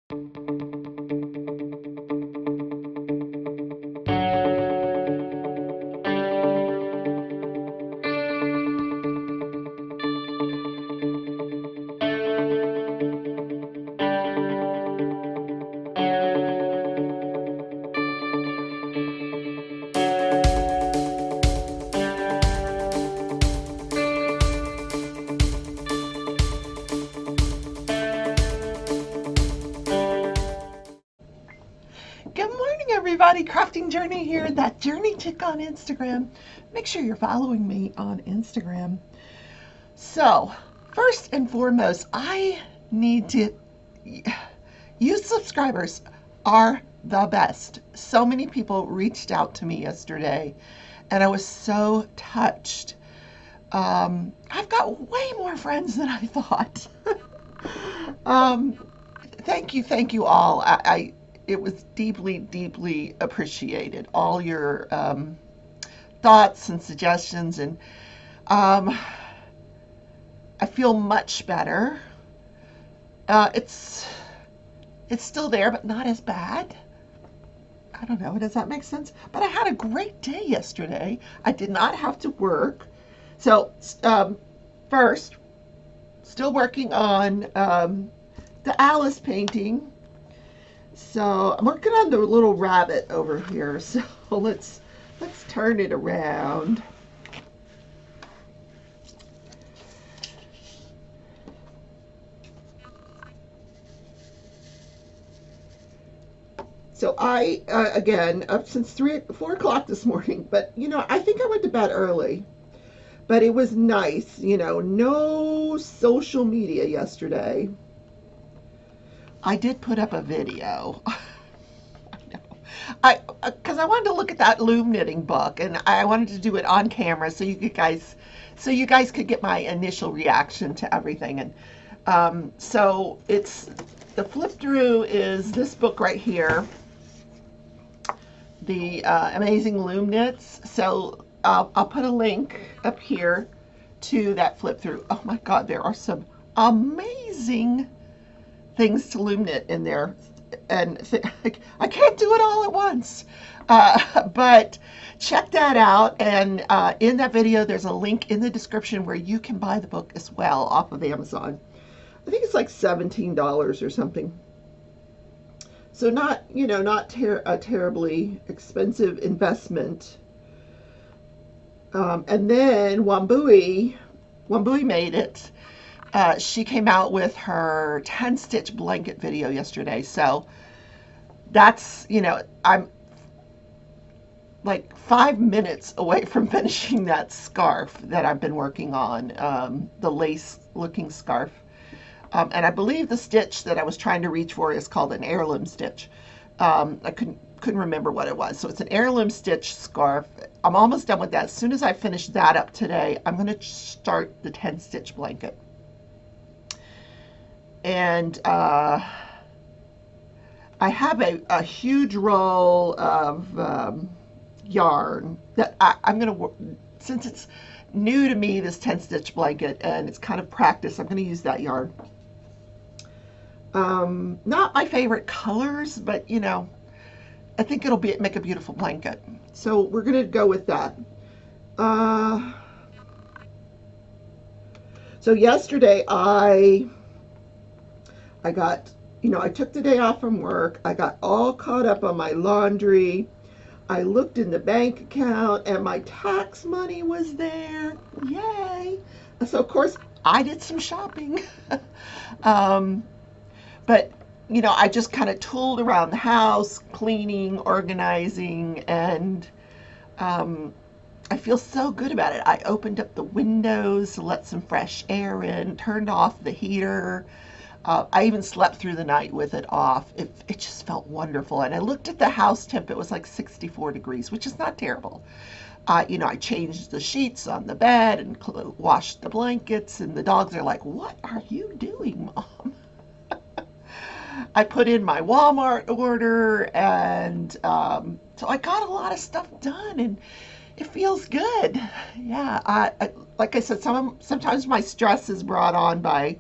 Good morning, everybody. Crafting Journey here, that Journey Chick on Instagram. Make sure you're following me on Instagram. So, first and foremost, I need to. You subscribers are the best. So many people reached out to me yesterday, and I was so touched. I've got way more friends than I thought. um, thank you all. It was deeply, deeply appreciated. All your thoughts and suggestions, and um, I feel much better. It's still there, but not as bad. I don't know. Does that make sense? But I had a great day yesterday. I did not have to work. So, first, still working on the Alice painting. So I'm working on the little rabbit over here. So let's turn it around. So I again up since 4 o'clock this morning, but I think I went to bed early. But it was nice, no social media yesterday. I did put up a video. I because I wanted to look at that loom knitting book, and I wanted to do it on camera so you guys could get my initial reaction to everything. And so it's the flip through is this book right here, the Amazing Loom Knits. So I'll put a link up here to that flip through. Oh my God, there are some amazing things to loom knit in there, and I can't do it all at once. But check that out, and in that video, there's a link in the description where you can buy the book as well off of Amazon. I think it's like $17 or something. So not a terribly expensive investment. And then Wambui made it. She came out with her 10 stitch blanket video yesterday. So that's, I'm like 5 minutes away from finishing that scarf that I've been working on, the lace looking scarf. And I believe the stitch that I was trying to reach for is called an heirloom stitch. I couldn't remember what it was. So it's an heirloom stitch scarf. I'm almost done with that. As soon as I finish that up today, I'm going to start the 10 stitch blanket. And I have a huge roll of yarn that I'm going to, since it's new to me, this 10 stitch blanket, and it's kind of practice, I'm going to use that yarn. Not my favorite colors, but I think it'll make a beautiful blanket. So we're going to go with that. So yesterday I got, I took the day off from work. I got all caught up on my laundry. I looked in the bank account and my tax money was there. Yay. So of course I did some shopping. um, but I just kind of tooled around the house, cleaning, organizing, and I feel so good about it. I opened up the windows to let some fresh air in, turned off the heater. I even slept through the night with it off. It just felt wonderful. And I looked at the house temp. It was like 64 degrees, which is not terrible. I changed the sheets on the bed and washed the blankets. And the dogs are like, "What are you doing, Mom?" I put in my Walmart order, and so I got a lot of stuff done, and it feels good. Yeah, like I said, sometimes my stress is brought on by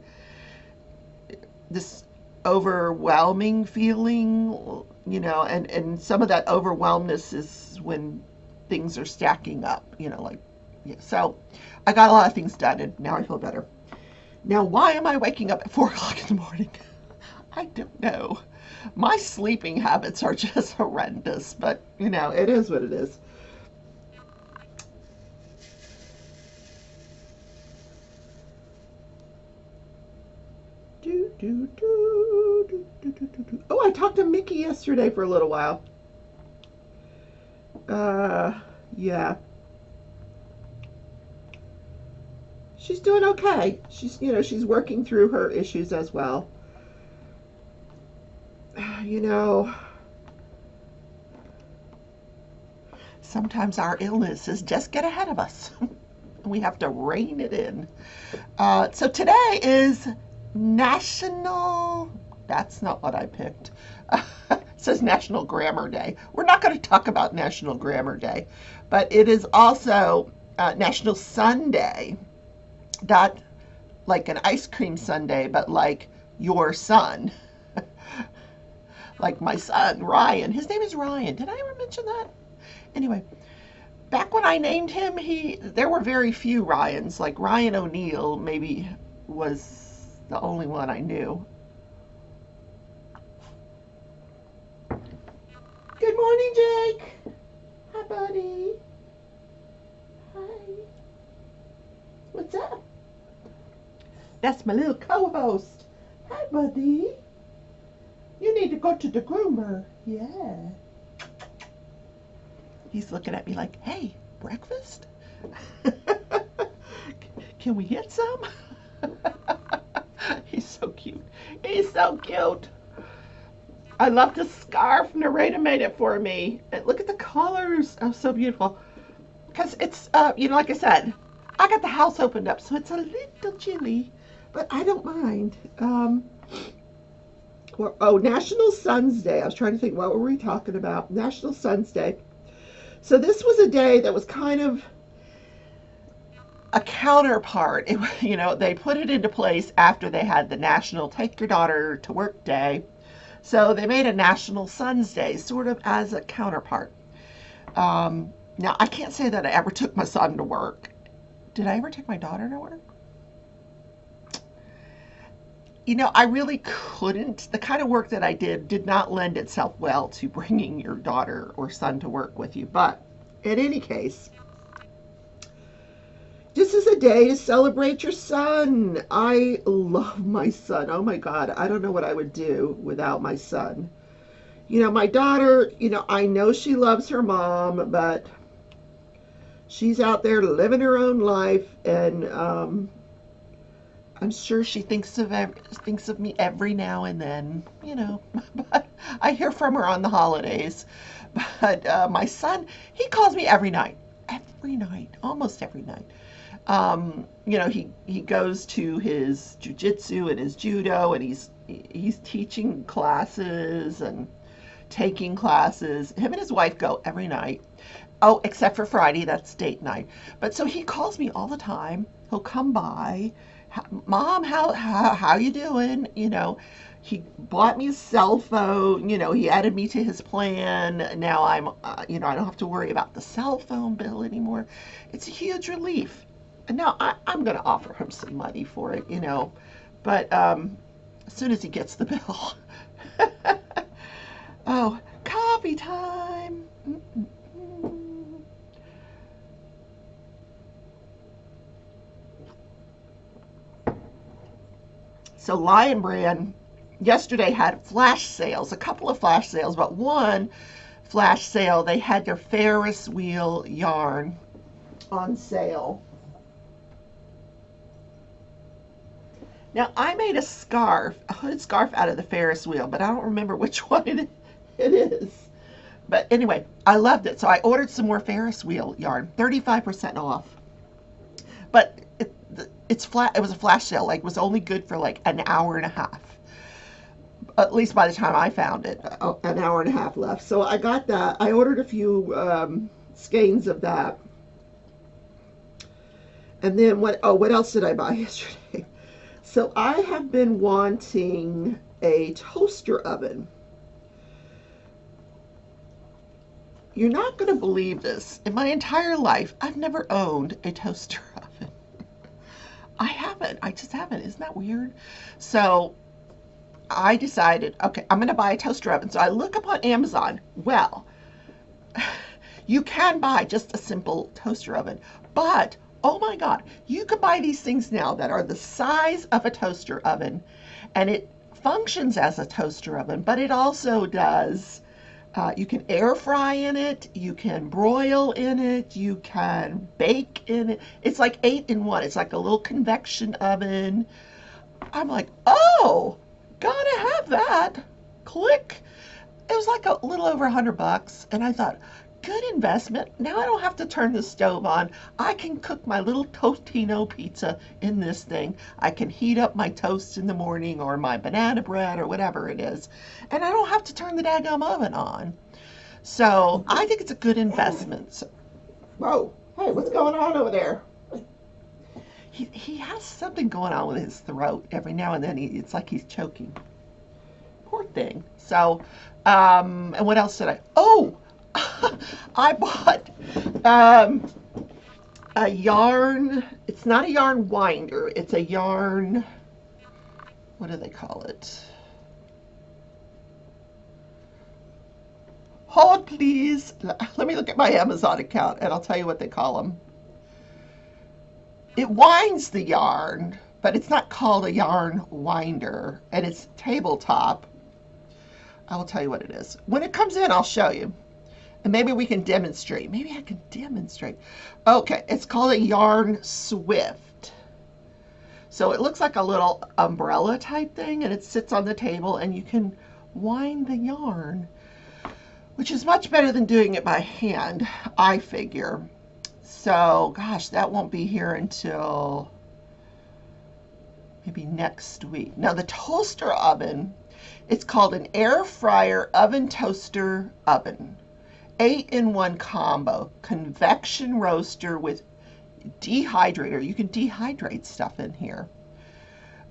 this overwhelming feeling, and some of that overwhelmness is when things are stacking up, like, yeah. So I got a lot of things done and now I feel better. Now, why am I waking up at 4 o'clock in the morning? I don't know. My sleeping habits are just horrendous, but it is what it is. Do, do, do, do, do, do, do, do. Oh, I talked to Mickey yesterday for a little while. Uh, yeah. She's doing okay. She's working through her issues as well. You know, Sometimes our illnesses just get ahead of us. We have to rein it in. So today is National. That's not what I picked. It says National Grammar Day. We're not going to talk about National Grammar Day, but it is also National Sunday. Not like an ice cream sundae, but like your son. Like my son, Ryan. His name is Ryan. Did I ever mention that? Anyway, back when I named him, there were very few Ryans. Like Ryan O'Neal maybe was the only one I knew. Good morning, Jake. Hi, buddy. Hi. What's up? That's my little co-host. Hi, buddy. You need to go to the groomer. Yeah. He's looking at me like, hey, breakfast? Can we get some? He's so cute. He's so cute. I love the scarf. Narita made it for me. And look at the colors. Oh, so beautiful. Because it's, like I said, I got the house opened up, so it's a little chilly, but I don't mind. National Sons Day. I was trying to think, what were we talking about? National Sons Day. So this was a day that was kind of a counterpart. They put it into place after they had the National Take Your Daughter to Work Day. So they made a National Sons Day, sort of as a counterpart. Now, I can't say that I ever took my son to work. Did I ever take my daughter to work? I really couldn't. The kind of work that I did not lend itself well to bringing your daughter or son to work with you. But in any case, this is a day to celebrate your son. I love my son. Oh my God. I don't know what I would do without my son. My daughter, I know she loves her mom, but she's out there living her own life, and I'm sure she thinks of me every now and then, But I hear from her on the holidays. But my son, he calls me every night, almost every night. He goes to his jujitsu and his judo, and he's teaching classes and taking classes. Him and his wife go every night. Oh, except for Friday, that's date night. But so he calls me all the time. He'll come by. Mom, how you doing? He bought me a cell phone. He added me to his plan. Now I don't have to worry about the cell phone bill anymore. It's a huge relief. And now I'm going to offer him some money for it, But as soon as he gets the bill. Oh, coffee time. Mm-mm-mm. So Lion Brand yesterday had flash sales, a couple of flash sales, but one flash sale, they had their Ferris wheel yarn on sale. Now, I made a hooded scarf out of the Ferris wheel, but I don't remember which one it is. But anyway, I loved it. So I ordered some more Ferris wheel yarn, 35% off. But it's flat. It was a flash sale. Like, it was only good for like an hour and a half. At least by the time I found it, an hour and a half left. So I got that. I ordered a few skeins of that. And then what else did I buy yesterday? So I have been wanting a toaster oven. You're not going to believe this. In my entire life, I've never owned a toaster oven. I haven't. I just haven't. Isn't that weird? So I decided, okay, I'm going to buy a toaster oven. So I look up on Amazon. Well, you can buy just a simple toaster oven, but oh my God, you could buy these things now that are the size of a toaster oven, and it functions as a toaster oven, but it also does. You can air fry in it, you can broil in it, you can bake in it. It's like 8 in 1. It's like a little convection oven. I'm like, oh, gotta have that. Click. It was like a little over $100, and I thought, good investment. Now I don't have to turn the stove on. I can cook my little Totino pizza in this thing. I can heat up my toast in the morning or my banana bread or whatever it is, and I don't have to turn the daggum oven on. So I think it's a good investment. So, whoa, hey, what's going on over there? He has something going on with his throat. Every now and then it's like he's choking. Poor thing. So, and what else did I? Oh, I bought a yarn. It's not a yarn winder. It's a yarn. What do they call it? Hold, please. Let me look at my Amazon account, and I'll tell you what they call them. It winds the yarn, but it's not called a yarn winder, and it's tabletop. I will tell you what it is. When it comes in, I'll show you. And maybe we can demonstrate. Maybe I can demonstrate. Okay, it's called a Yarn Swift. So it looks like a little umbrella type thing, and it sits on the table, and you can wind the yarn, which is much better than doing it by hand, I figure. So, gosh, that won't be here until maybe next week. Now, the toaster oven, it's called an air fryer oven toaster oven. 8-in-1 combo, convection roaster with dehydrator. You can dehydrate stuff in here.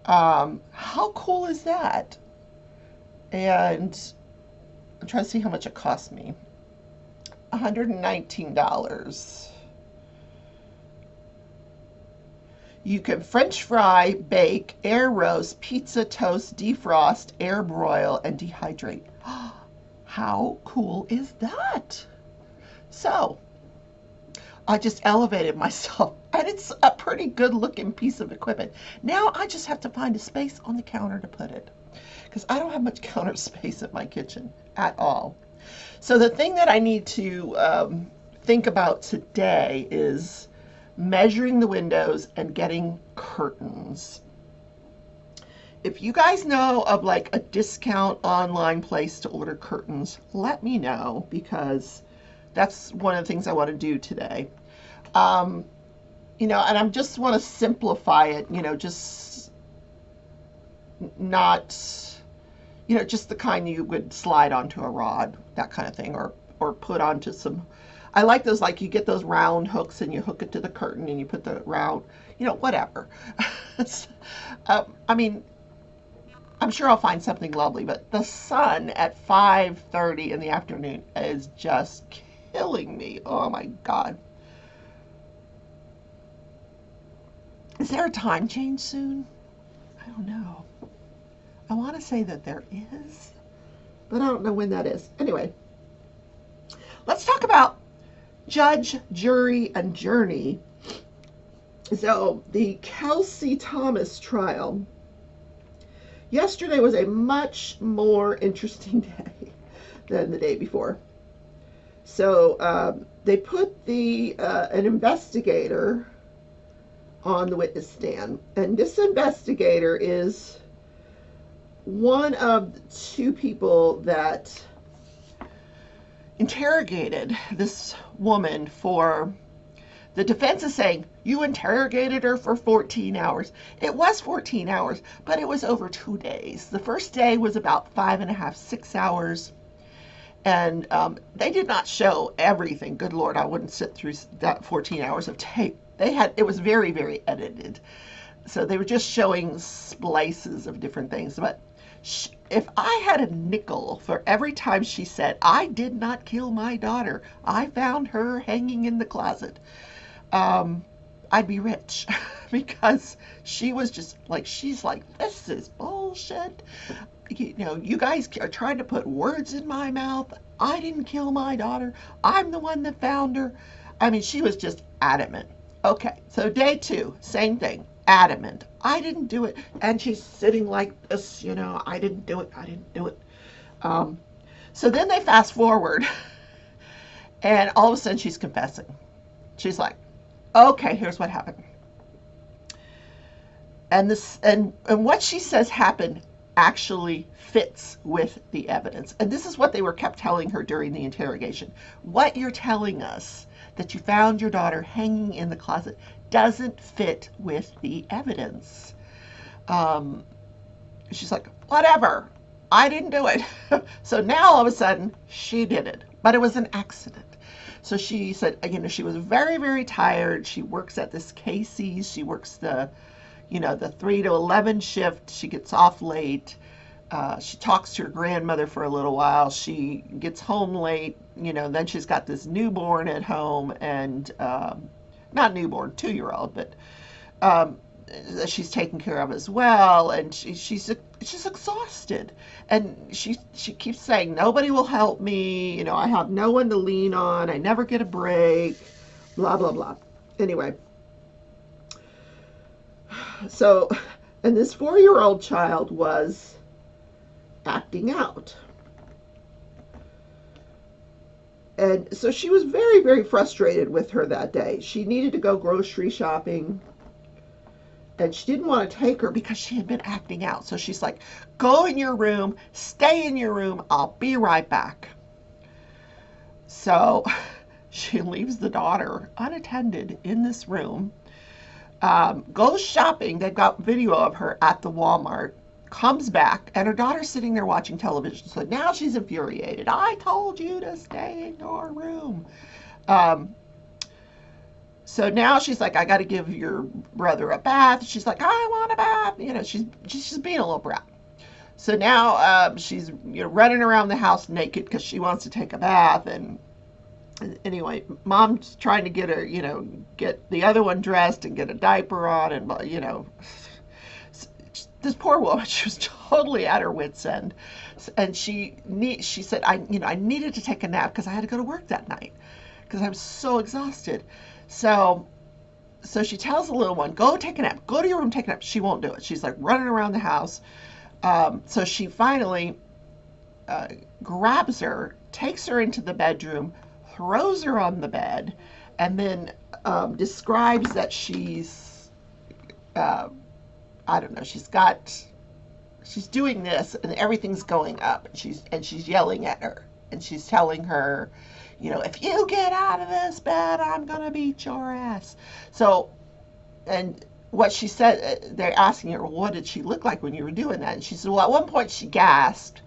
How cool is that? And I'm trying to see how much it cost me. $119. You can French fry, bake, air roast, pizza, toast, defrost, air broil, and dehydrate. How cool is that? So, I just elevated myself, and it's a pretty good looking piece of equipment. Now I just have to find a space on the counter to put it, because I don't have much counter space in my kitchen at all. So the thing that I need to think about today is measuring the windows and getting curtains. If you guys know of like a discount online place to order curtains, let me know, because that's one of the things I want to do today. And I just want to simplify it, just not, just the kind you would slide onto a rod, that kind of thing, or put onto some. I like those, like you get those round hooks and you hook it to the curtain and you put the round, whatever. I'm sure I'll find something lovely, but the sun at 5:30 in the afternoon is just killing me. Oh my God. Is there a time change soon? I don't know. I want to say that there is, but I don't know when that is. Anyway, let's talk about Judge, Jury, and Journey. So the Kelsey Thomas trial. Yesterday was a much more interesting day than the day before. So they put an investigator on the witness stand, and this investigator is one of the two people that interrogated this woman for. The defense is saying, you interrogated her for 14 hours. It was 14 hours, but it was over 2 days. The first day was about 5.5, 6 hours. And they did not show everything. Good Lord, I wouldn't sit through that 14 hours of tape. It was very, very edited. So they were just showing splices of different things. But If I had a nickel for every time she said, I did not kill my daughter, I found her hanging in the closet, um, I'd be rich because she was just like, she's like, this is bullshit. You guys are trying to put words in my mouth. I didn't kill my daughter. I'm the one that found her. I mean, she was just adamant. Okay, so day two, same thing, adamant. I didn't do it. And she's sitting like this, I didn't do it. I didn't do it. Um, so then they fast forward, and all of a sudden she's confessing. She's like, okay, here's what happened. And what she says happened actually fits with the evidence. And this is what they were kept telling her during the interrogation. What you're telling us that you found your daughter hanging in the closet doesn't fit with the evidence. Um, she's like, whatever, I didn't do it. So now all of a sudden she did it, but it was an accident. So she said, she was very, very tired. She works at this Casey's. She works the 3 to 11 shift. She gets off late. She talks to her grandmother for a little while. She gets home late. Then she's got this newborn at home, and not newborn, 2-year-old, but um, she's taken care of as well. And she's exhausted, and she keeps saying, nobody will help me. I have no one to lean on. I never get a break. Blah blah blah. Anyway, so, and this 4-year-old child was acting out. And so she was very, very frustrated with her that day. She needed to go grocery shopping, and she didn't want to take her because she had been acting out. So she's like, go in your room, stay in your room, I'll be right back. So she leaves the daughter unattended in this room, goes shopping. They've got video of her at the Walmart, comes back, and her daughter's sitting there watching television. So now she's infuriated. I told you to stay in your room. Um, so now she's like, I got to give your brother a bath. She's like, I want a bath. She's being a little brat. So now she's running around the house naked because she wants to take a bath. And anyway, mom's trying to get her, get the other one dressed and get a diaper on, and this poor woman, she was totally at her wits' end, and she said, I needed to take a nap because I had to go to work that night because I was so exhausted. So she tells the little one, go take a nap, go to your room, take a nap. She won't do it. She's like running around the house. So she finally grabs her, takes her into the bedroom, throws her on the bed, and then describes that she's, I don't know, she's doing this, and everything's going up, and she's yelling at her, and she's telling her, if you get out of this bed, I'm gonna beat your ass. So, and what she said, they're asking her, what did she look like when you were doing that? And she said, well, at one point she gasped,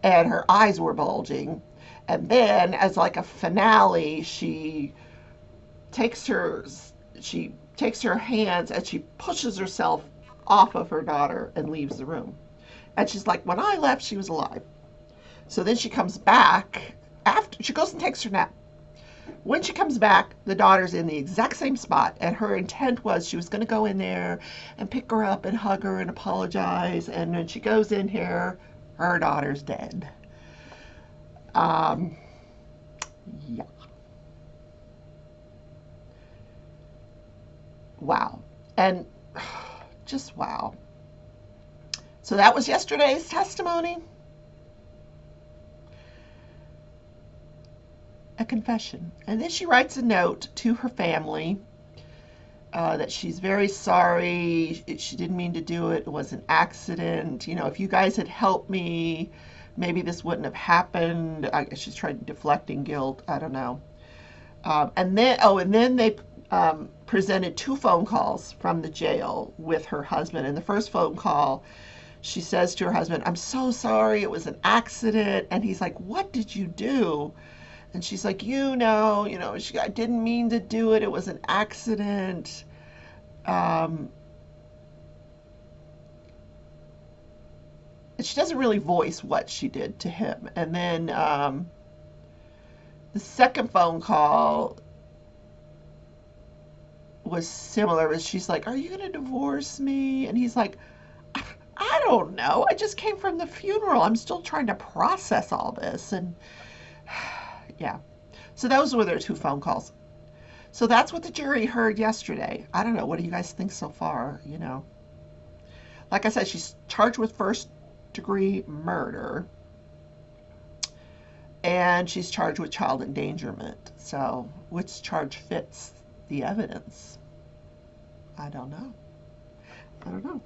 and her eyes were bulging. And then, as like a finale, takes her she takes her hands and she pushes herself off of her daughter and leaves the room. And she's like, when I left, she was alive. So then she comes back after she goes and takes her nap. When she comes back, the daughter's in the exact same spot, and her intent was she was going to go in there and pick her up and hug her and apologize. And when she goes in here, her daughter's dead. Um, yeah. Wow. And just wow. So that was yesterday's testimony. A confession. And then she writes a note to her family that she's very sorry. She didn't mean to do it. It was an accident. If you guys had helped me, maybe this wouldn't have happened. I guess she's trying deflecting guilt. I don't know. And then they presented 2 phone calls from the jail with her husband. And the first phone call, she says to her husband, I'm so sorry, it was an accident. And he's like, what did you do? And she's like, I didn't mean to do it. It was an accident. Um, she doesn't really voice what she did to him. And then the second phone call was similar. But she's like, "Are you going to divorce me?" And he's like, "I don't know. I just came from the funeral. I'm still trying to process all this." And yeah. So those were their two phone calls. So that's what the jury heard yesterday. I don't know. What do you guys think so far? Like I said, she's charged with first degree murder and she's charged with child endangerment. So which charge fits the evidence? I don't know. I don't know.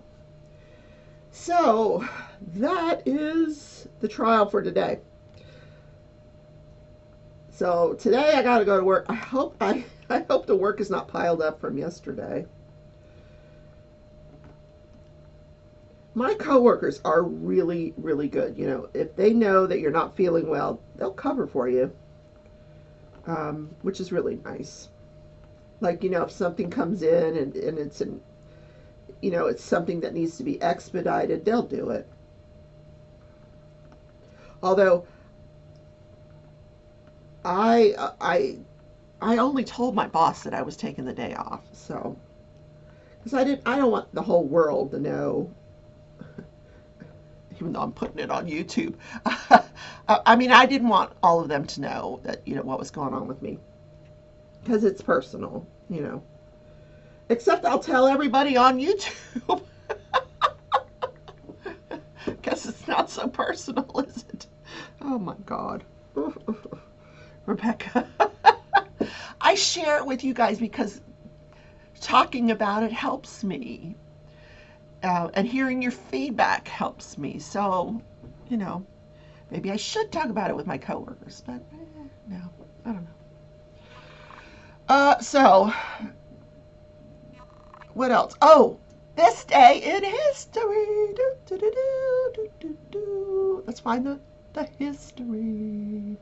So that is the trial for today. So today I got to go to work. I hope the work is not piled up from yesterday. My coworkers are really, really good. If they know that you're not feeling well, they'll cover for you, which is really nice. Like, if something comes in and it's something that needs to be expedited, they'll do it. Although I only told my boss that I was taking the day off, so because I don't want the whole world to know, even though I'm putting it on YouTube. I mean, I didn't want all of them to know that what was going on with me because it's personal. Except I'll tell everybody on YouTube. Guess it's not so personal, is it? Oh my God. Rebecca. I share it with you guys because talking about it helps me. And hearing your feedback helps me. So, maybe I should talk about it with my coworkers, but no, I don't know. So, what else? Oh, this day in history. Do, do, do, do, do, do. Let's find the history.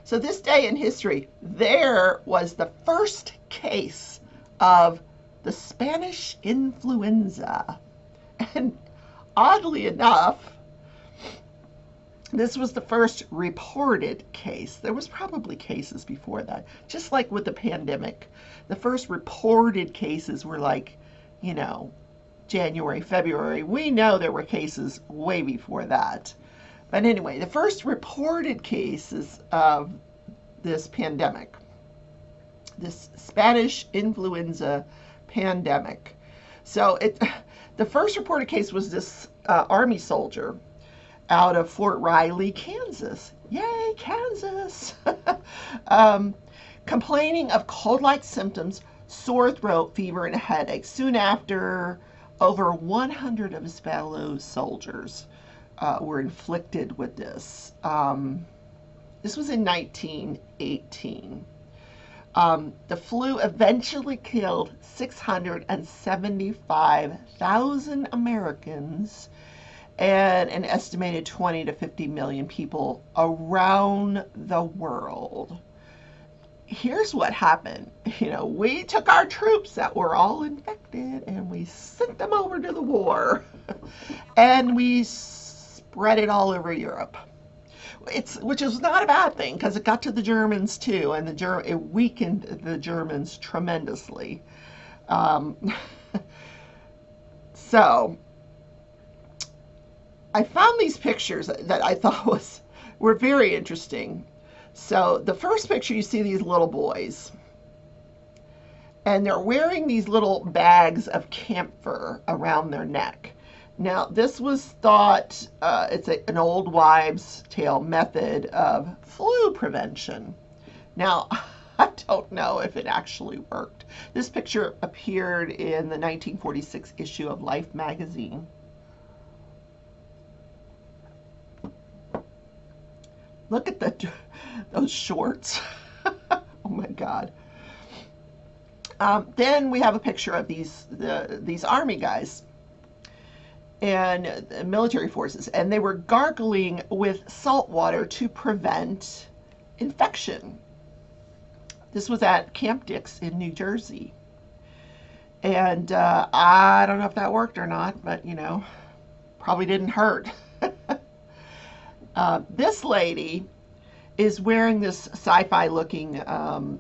So this day in history, there was the first case of the Spanish influenza. And oddly enough, this was the first reported case. There was probably cases before that. Just like with the pandemic, the first reported cases were like, January, February. We know there were cases way before that. But anyway, the first reported cases of this pandemic, this Spanish influenza pandemic. So the first reported case was this Army soldier out of Fort Riley, Kansas. Yay, Kansas! Complaining of cold-like symptoms, sore throat, fever, and a headache. Soon after, over 100 of his fellow soldiers were inflicted with this. This was in 1918. The flu eventually killed 675,000 Americans and an estimated 20 to 50 million people around the world. Here's what happened. We took our troops that were all infected and we sent them over to the war and we spread it all over Europe. Which is not a bad thing because it got to the Germans too, and it weakened the Germans tremendously. So I found these pictures that I thought were very interesting. So the first picture, you see these little boys, and they're wearing these little bags of camphor around their neck. Now, this was thought, it's an old wives' tale method of flu prevention. Now, I don't know if it actually worked. This picture appeared in the 1946 issue of Life magazine. Look at those shorts. Oh my God. Then we have a picture of these army guys and military forces, and they were gargling with salt water to prevent infection. This was at Camp Dix in New Jersey. And I don't know if that worked or not, but probably didn't hurt. This lady is wearing this sci-fi looking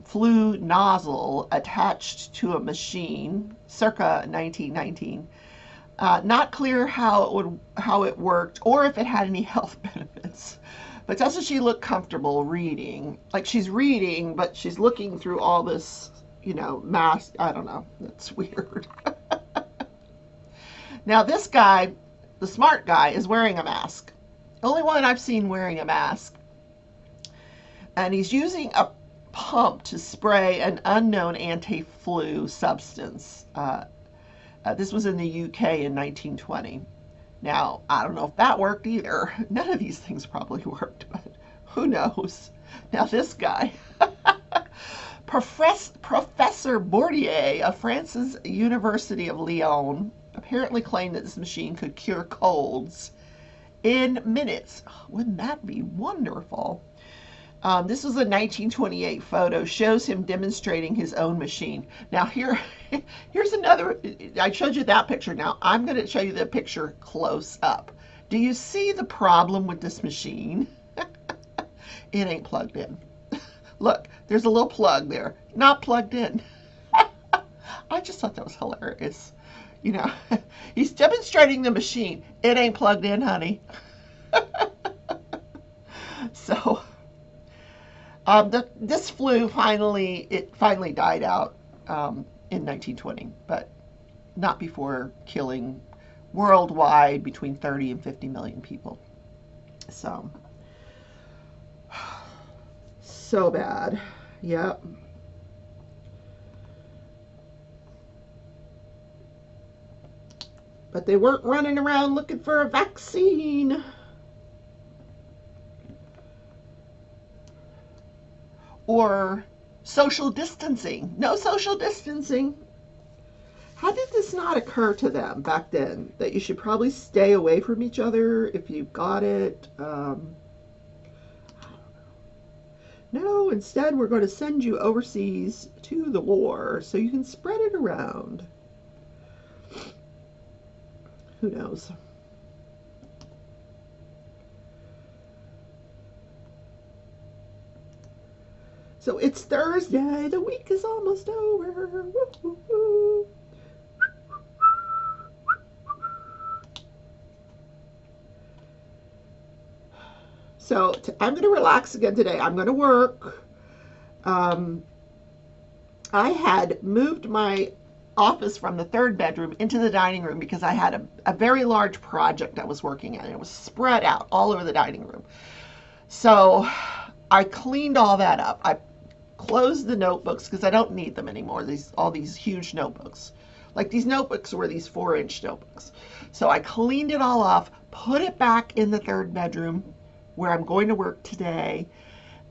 flu nozzle attached to a machine circa 1919. Not clear how it worked or if it had any health benefits. But doesn't she look comfortable reading? Like she's reading, but she's looking through all this, mask. I don't know. It's weird. Now this guy, the smart guy, is wearing a mask. Only one I've seen wearing a mask. And he's using a pump to spray an unknown anti-flu substance. This was in the UK in 1920. Now, I don't know if that worked either. None of these things probably worked, but who knows? Now, this guy, Professor Bordier of France's University of Lyon, apparently claimed that this machine could cure colds in minutes. Wouldn't that be wonderful? This was a 1928 photo, shows him demonstrating his own machine. Now here's another, I showed you that picture. Now I'm going to show you the picture close up. Do you see the problem with this machine? It ain't plugged in. Look, there's a little plug there, not plugged in. I just thought that was hilarious. He's demonstrating the machine. It ain't plugged in, honey. So, this flu finally died out in 1920, but not before killing worldwide between 30 and 50 million people. So bad. Yep. But they weren't running around looking for a vaccine. Or social distancing. No social distancing. How did this not occur to them back then? That you should probably stay away from each other if you got it? No, instead we're going to send you overseas to the war so you can spread it around. Who knows? So it's Thursday. The week is almost over. Woo-hoo-hoo. So I'm going to relax again today. I'm going to work. I had moved my office from the third bedroom into the dining room because I had a very large project I was working on. It was spread out all over the dining room. So I cleaned all that up. I closed the notebooks because I don't need them anymore. All these huge notebooks. Like these notebooks were these 4-inch notebooks. So I cleaned it all off, put it back in the third bedroom where I'm going to work today.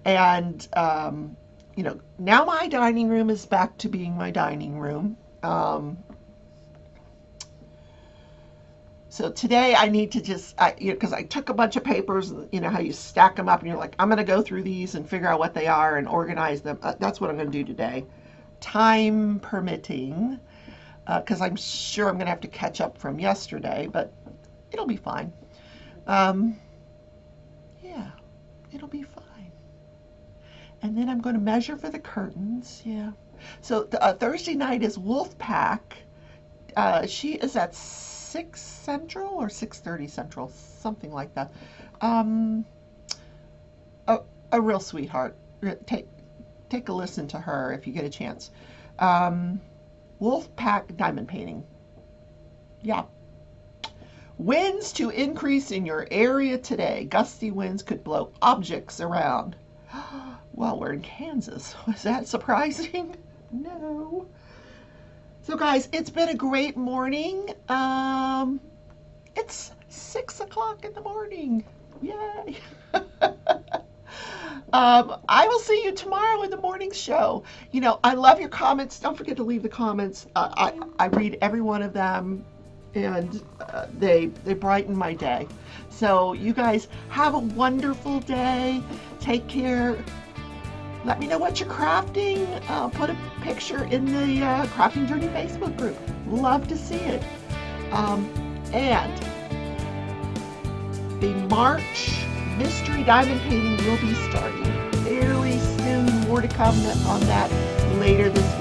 And, now my dining room is back to being my dining room. So today I need to just, because I took a bunch of papers, how you stack them up and you're like, I'm going to go through these and figure out what they are and organize them. That's what I'm going to do today. Time permitting, because I'm sure I'm going to have to catch up from yesterday, but it'll be fine. Yeah, it'll be fine. And then I'm going to measure for the curtains. Yeah. So Thursday night is Wolfpack. She is at 6 Central or 6:30 Central, something like that. A real sweetheart. Take a listen to her if you get a chance. Wolfpack diamond painting. Yeah. Winds to increase in your area today. Gusty winds could blow objects around. Well, we're in Kansas. Was that surprising? No. So guys, it's been a great morning. It's 6 o'clock in the morning. Yay. I will see you tomorrow in the morning show. I love your comments. Don't forget to leave the comments. I read every one of them, and they brighten my day. So you guys have a wonderful day. Take care. Let me know what you're crafting. Put a picture in the Crafting Journey Facebook group. Love to see it. And the March mystery diamond painting will be starting very soon. More to come on that later this